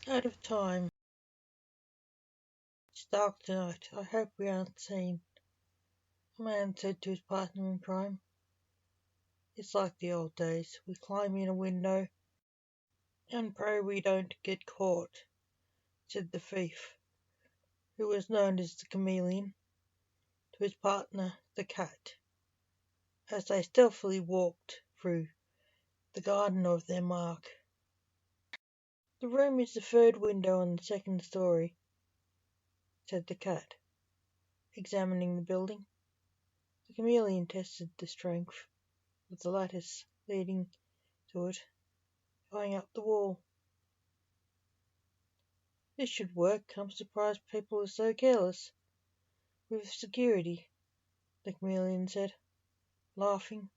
Out of time. It's dark tonight. I hope we aren't seen, a man said to his partner in crime. It's like the old days. We climb in a window and pray we don't get caught, said the thief, who was known as the chameleon, to his partner, the cat, as they stealthily walked through the garden of their mark. The room is the third window on the second story, said the cat, examining the building. The chameleon tested the strength of the lattice leading to it, going up the wall. This should work. I'm surprised people are so careless with security, the chameleon said, laughing.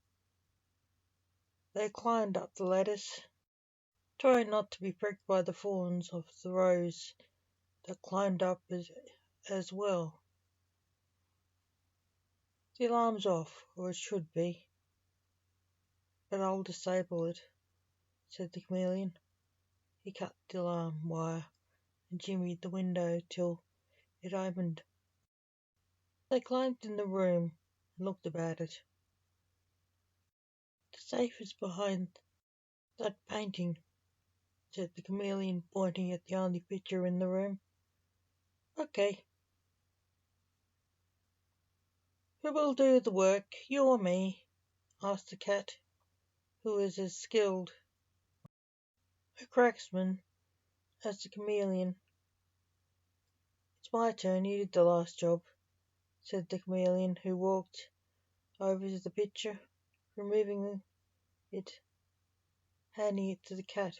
They climbed up the lattice, trying not to be pricked by the thorns of the rose that climbed up as well. The alarm's off, or it should be, but I'll disable it, said the chameleon. He cut the alarm wire and jimmied the window till it opened. They climbed in the room and looked about it. The safe is behind that painting, said the chameleon, pointing at the only picture in the room. Okay. Who will do the work, you or me? Asked the cat, who was as skilled a cracksman as the chameleon. It's my turn, you did the last job, said the chameleon, who walked over to the picture, removing it, handing it to the cat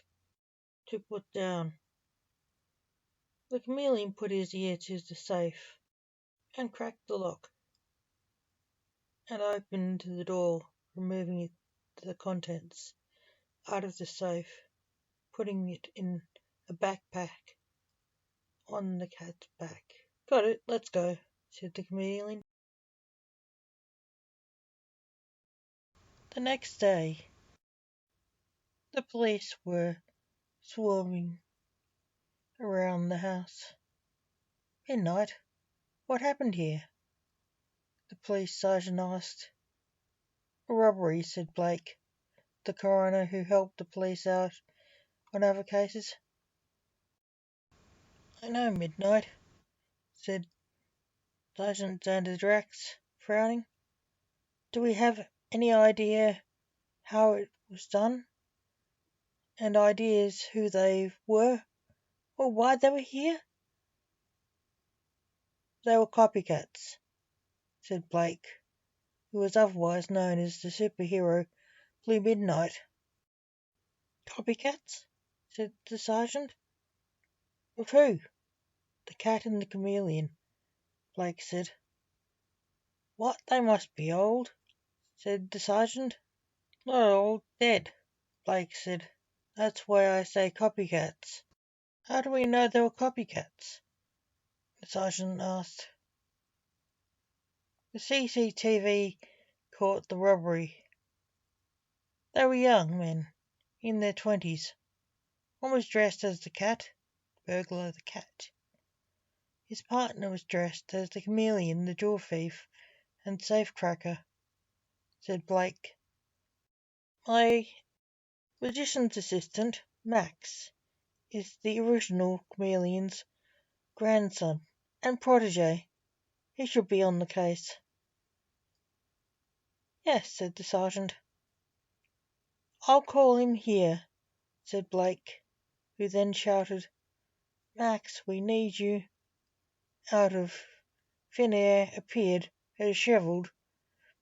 to put down. The chameleon put his ear to the safe and cracked the lock and opened the door, removing the contents out of the safe, putting it in a backpack on the cat's back. Got it, let's go, said the chameleon. The next day, the police were swarming around the house. Midnight, what happened here? The police sergeant asked. A robbery, said Blake, the coroner who helped the police out on other cases. I know, Midnight, said Sergeant Zanderdrax, frowning. Do we have any idea how it was done? And ideas who they were? Or why they were here? They were copycats, said Blake, who was otherwise known as the superhero Blue Midnight. Copycats? Said the sergeant. Of who? The cat and the chameleon, Blake said. What, they must be old, said the sergeant. Not old, dead, Blake said. That's why I say copycats. How do we know they were copycats? The sergeant asked. The CCTV caught the robbery. They were young men, in their 20s. One was dressed as the cat, burglar the cat. His partner was dressed as the chameleon, the jewel thief, and safecracker, said Blake. My magician's assistant, Max, is the original chameleon's grandson and protege. He should be on the case. Yes, said the sergeant. I'll call him here, said Blake, who then shouted, Max, we need you. Out of thin air appeared a dishevelled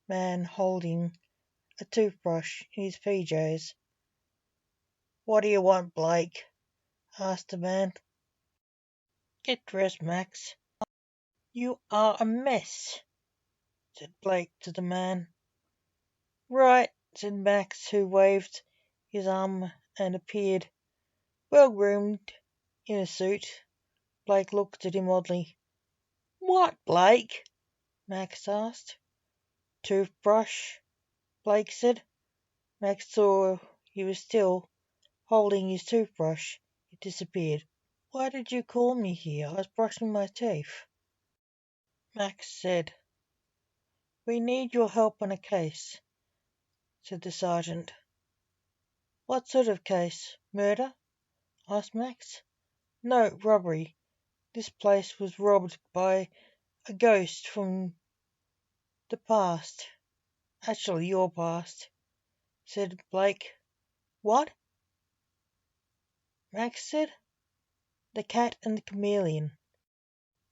man holding a toothbrush in his PJs. What do you want, Blake? Asked the man. Get dressed, Max. You are a mess, said Blake to the man. Right, said Max, who waved his arm and appeared well-groomed in a suit. Blake looked at him oddly. What, Blake? Max asked. Toothbrush, Blake said. Max saw he was still holding his toothbrush. It disappeared. Why did you call me here? I was brushing my teeth. Max said, "We need your help on a case," said the sergeant. "What sort of case? Murder?" asked Max. "No, robbery. This place was robbed by a ghost from the past. Actually, your past," said Blake. "What?" Max said. "The cat and the chameleon."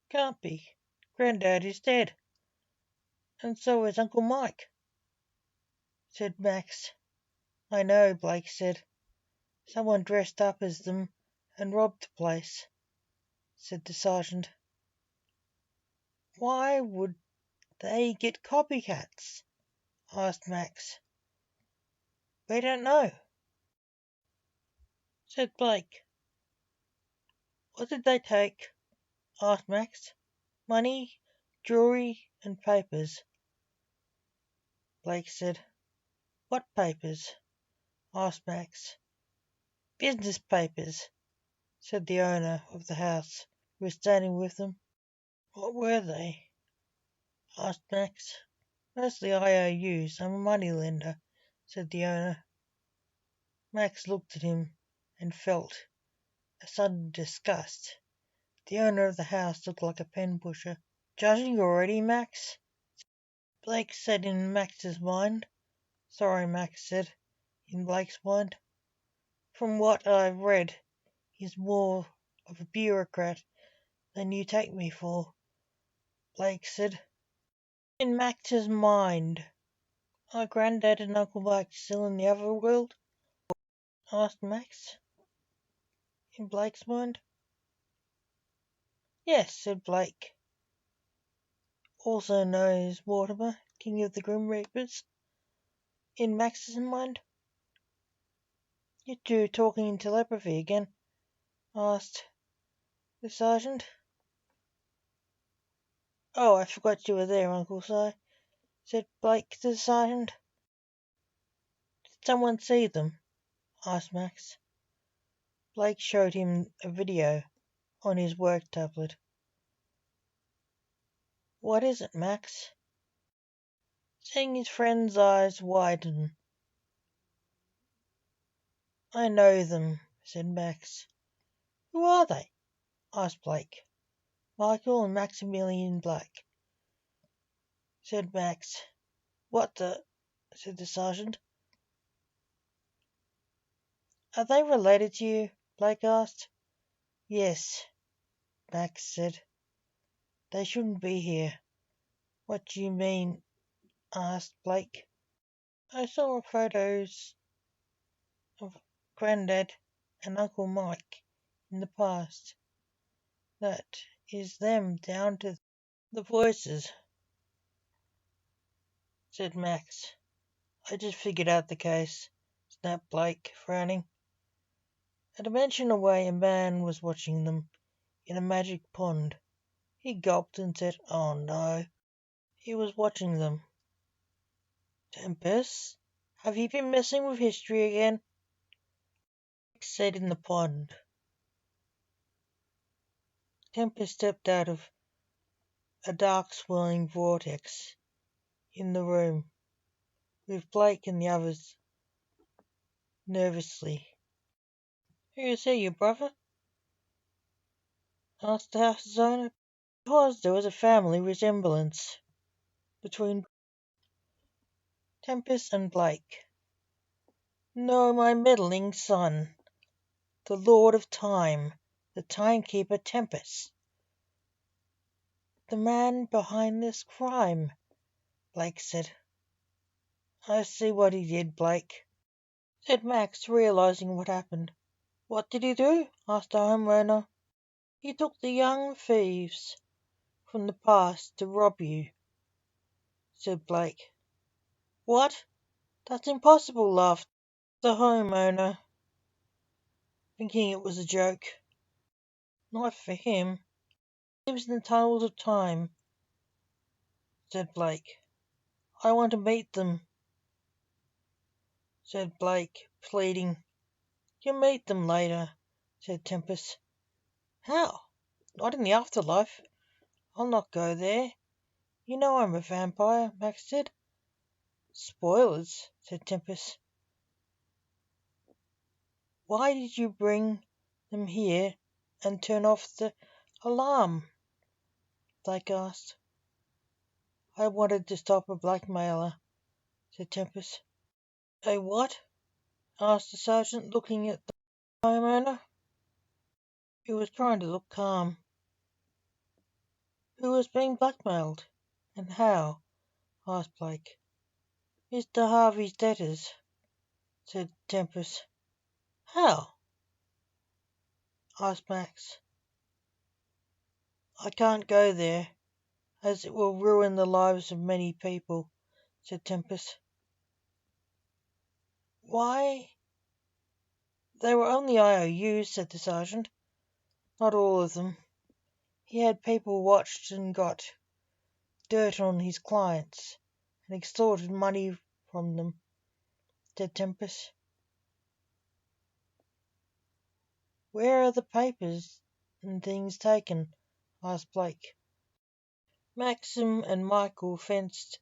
"Can't be. Grandad is dead. And so is Uncle Mike," said Max. "I know," Blake said. "Someone dressed up as them and robbed the place," said the sergeant. "Why would they get copycats?" asked Max. "We don't know," said Blake. "What did they take?" asked Max. "Money, jewelry, and papers," Blake said. "What papers?" asked Max. "Business papers," said the owner of the house, who was standing with them. "What were they?" asked Max. "Mostly IOUs. I'm a money lender," said the owner. Max looked at him and felt a sudden disgust. The owner of the house looked like a pen pusher. "Judging already, Max?" Blake said in Max's mind. "Sorry," Max said, in Blake's mind. "From what I've read, he's more of a bureaucrat than you take me for," Blake said. In Max's mind. "Are Grandad and Uncle Mike still in the other world?" asked Max, in Blake's mind. "Yes," said Blake, also known as Mortimer, King of the Grim Reapers, in Max's mind. "You two talking in telepathy again?" asked the sergeant. "Oh, I forgot you were there, Uncle Si," said Blake to the sergeant. "Did someone see them?" asked Max. Blake showed him a video on his work tablet. "What is it, Max?" Seeing his friend's eyes widen. "I know them," said Max. "Who are they?" asked Blake. "Michael and Maximilian Black," said Max. "What the—" said the sergeant. "Are they related to you?" Blake asked. "Yes," Max said. "They shouldn't be here." "What do you mean?" asked Blake. "I saw photos of Grandad and Uncle Mike in the past. That is them down to the voices," said Max. "I just figured out the case," snapped Blake, frowning. A dimension away a man was watching them in a magic pond. He gulped and said, "Oh no." He was watching them. "Tempest, have you been messing with history again?" Blake said in the pond. Tempest stepped out of a dark swirling vortex in the room, with Blake and the others nervously. "Who is he, your brother?" asked the house's owner. "Because there was a family resemblance between Tempest and Blake. No, my meddling son, the Lord of Time, the Timekeeper Tempest. The man behind this crime," Blake said. "I see what he did, Blake," said Max, realizing what happened. "What did he do?" asked the homeowner. "He took the young thieves from the past to rob you," said Blake. "What? That's impossible," laughed the homeowner, thinking it was a joke. "Not for him. He lives in the tunnels of time," said Blake. "I want to meet them," said Blake, pleading. "You'll meet them later," said Tempest. How? Not in the afterlife. I'll not go there. You know I'm a vampire, Max said. Spoilers, said Tempest. Why did you bring them here and turn off the alarm? Blake asked. I wanted to stop a blackmailer, said Tempest. A what? Asked the sergeant, looking at the homeowner. He was trying to look calm. Who was being blackmailed? And how? Asked Blake. Mr. Harvey's debtors, said Tempest. How? Asked Max. I can't go there, as it will ruin the lives of many people, said Tempest. Why? They were only IOUs, said the sergeant. Not all of them. He had people watched and got dirt on his clients and extorted money from them, said Tempest. Where are the papers and things taken? Asked Blake. Maxim and Michael fenced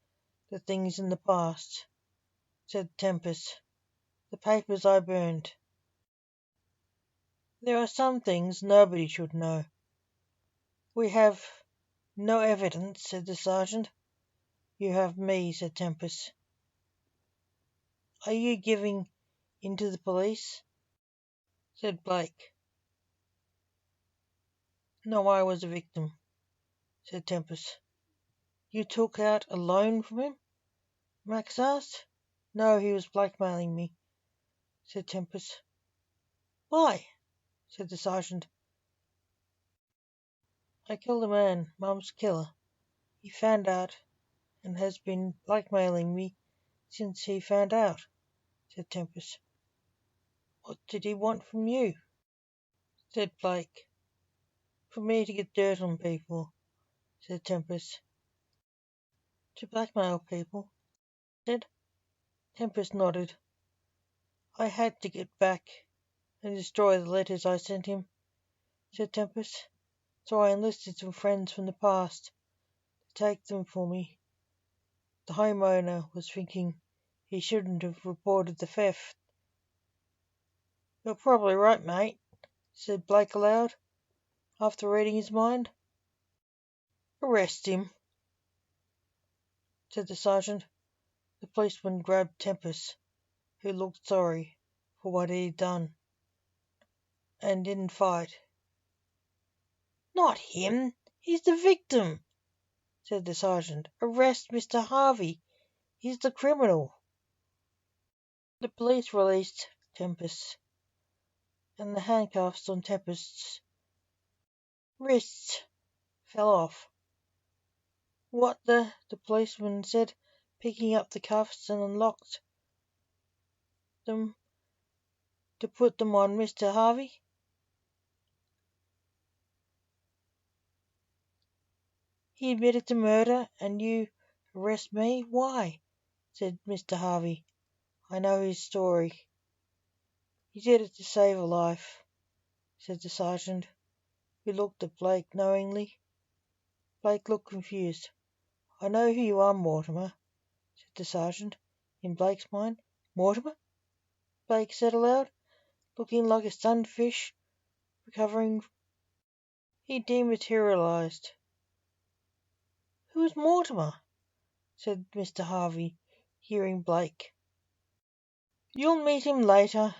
the things in the past, said Tempest. The papers I burned. There are some things nobody should know. We have no evidence, said the sergeant. You have me, said Tempest. Are you giving in to the police? Said Blake. No, I was a victim, said Tempest. You took out a loan from him? Max asked. No, he was blackmailing me, said Tempest. Why? Said the sergeant. I killed a man, Mum's killer. He found out and has been blackmailing me since he found out, said Tempest. What did he want from you? Said Blake. For me to get dirt on people, said Tempest. To blackmail people, said. Tempest nodded. I had to get back and destroy the letters I sent him, said Tempest. So I enlisted some friends from the past to take them for me. The homeowner was thinking he shouldn't have reported the theft. You're probably right, mate, said Blake aloud, after reading his mind. Arrest him, said the sergeant. The policeman grabbed Tempest, who looked sorry for what he had done, and didn't fight. Not him! He's the victim, said the sergeant. Arrest Mr. Harvey. He's the criminal. The police released Tempest, and the handcuffs on Tempest's wrists fell off. What the policeman said, picking up the cuffs and unlocked them to put them on Mr. Harvey. He admitted to murder, and you arrest me? Why? Said Mr. Harvey. I know his story. He did it to save a life, said the sergeant, who looked at Blake knowingly. Blake looked confused. I know who you are, Mortimer, said the sergeant, in Blake's mind. Mortimer? Blake said aloud, looking like a stunned fish recovering. He dematerialized. Who's Mortimer? Said Mr. Harvey, hearing Blake. You'll meet him later,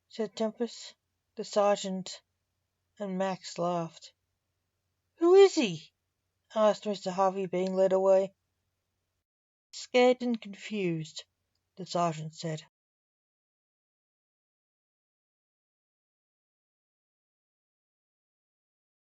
said Tempest. The sergeant and Max laughed. Who is he? Asked Mr. Harvey, being led away. Scared and confused, the sergeant said.